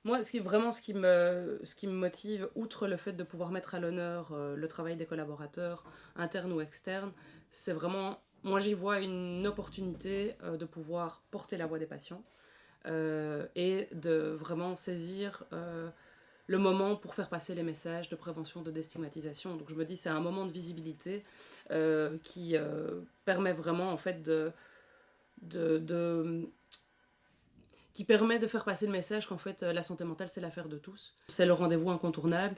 Moi, ce qui me motive, outre le fait de pouvoir mettre à l'honneur le travail des collaborateurs, internes ou externes, c'est vraiment, moi j'y vois une opportunité de pouvoir porter la voix des patients et de vraiment saisir le moment pour faire passer les messages de prévention, de déstigmatisation. Donc je me dis c'est un moment de visibilité qui permet vraiment en fait de qui permet de faire passer le message qu'en fait la santé mentale c'est l'affaire de tous. C'est le rendez-vous incontournable.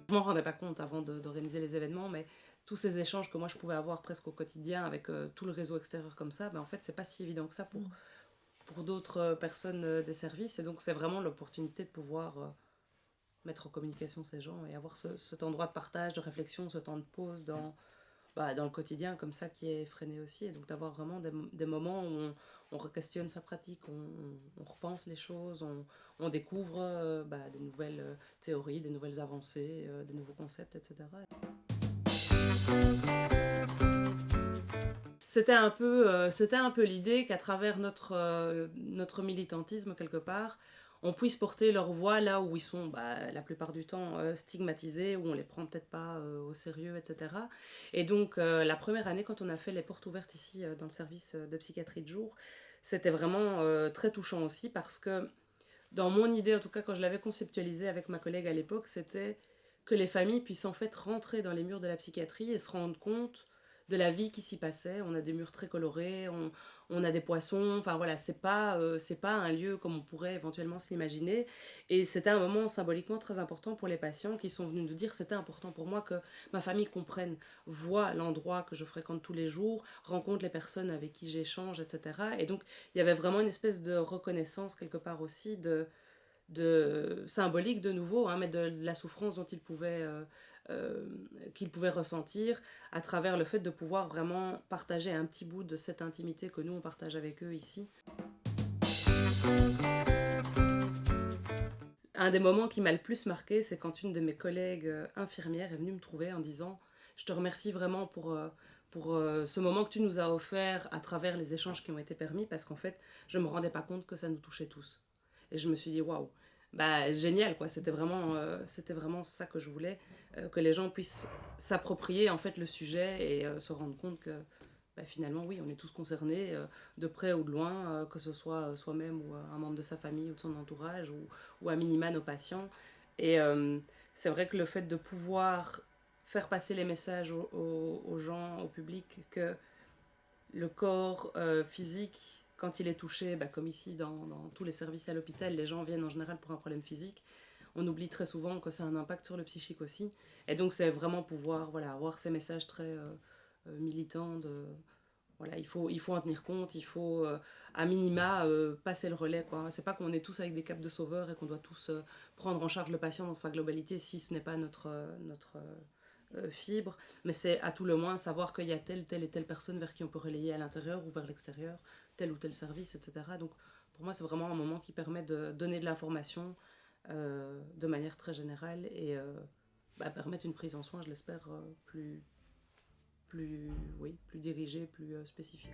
Je m'en rendais pas compte avant d'organiser les événements, mais tous ces échanges que moi je pouvais avoir presque au quotidien avec tout le réseau extérieur comme ça, ben en fait c'est pas si évident que ça pour d'autres personnes des services. Et donc c'est vraiment l'opportunité de pouvoir mettre en communication ces gens et avoir cet endroit de partage, de réflexion, ce temps de pause dans le quotidien comme ça qui est freiné aussi. Et donc d'avoir vraiment des moments où on re-questionne sa pratique, on repense les choses, on découvre des nouvelles théories, des nouvelles avancées, des nouveaux concepts, etc. C'était un peu l'idée qu'à travers notre militantisme, quelque part, on puisse porter leur voix là où ils sont la plupart du temps stigmatisés, où on les prend peut-être pas au sérieux, etc. Et donc la première année, quand on a fait les portes ouvertes ici dans le service de psychiatrie de jour, c'était vraiment très touchant aussi parce que dans mon idée, en tout cas quand je l'avais conceptualisé avec ma collègue à l'époque, c'était que les familles puissent en fait rentrer dans les murs de la psychiatrie et se rendre compte de la vie qui s'y passait. On a des murs très colorés, on a des poissons, enfin voilà, c'est pas un lieu comme on pourrait éventuellement s'imaginer. Et c'était un moment symboliquement très important pour les patients qui sont venus nous dire c'était important pour moi que ma famille comprenne, voit l'endroit que je fréquente tous les jours, rencontre les personnes avec qui j'échange, etc. Et donc il y avait vraiment une espèce de reconnaissance quelque part aussi de symbolique de nouveau, hein, mais de la souffrance dont euh, qu'ils pouvaient ressentir à travers le fait de pouvoir vraiment partager un petit bout de cette intimité que nous on partage avec eux ici. Un des moments qui m'a le plus marqué, c'est quand une de mes collègues infirmières est venue me trouver en disant je te remercie vraiment pour ce moment que tu nous as offert à travers les échanges qui ont été permis, parce qu'en fait je me rendais pas compte que ça nous touchait tous. Et je me suis dit waouh, bah génial quoi, c'était vraiment ça que je voulais, que les gens puissent s'approprier en fait le sujet et se rendre compte que finalement oui, on est tous concernés de près ou de loin, que ce soit soi-même ou un membre de sa famille ou de son entourage ou à minima nos patients. Et c'est vrai que le fait de pouvoir faire passer les messages aux gens, au public, que le corps physique, quand il est touché, comme ici dans tous les services à l'hôpital, les gens viennent en général pour un problème physique. On oublie très souvent que ça a un impact sur le psychique aussi. Et donc c'est vraiment pouvoir avoir ces messages très militants de voilà, il faut en tenir compte, il faut à minima passer le relais. Quoi. C'est pas qu'on est tous avec des capes de sauveur et qu'on doit tous prendre en charge le patient dans sa globalité si ce n'est pas notre fibre, mais c'est à tout le moins savoir qu'il y a telle et telle personne vers qui on peut relayer à l'intérieur ou vers l'extérieur, tel ou tel service, etc. Donc pour moi c'est vraiment un moment qui permet de donner de l'information de manière très générale et permettre une prise en soin, je l'espère, plus, plus, oui, plus dirigée, plus spécifique.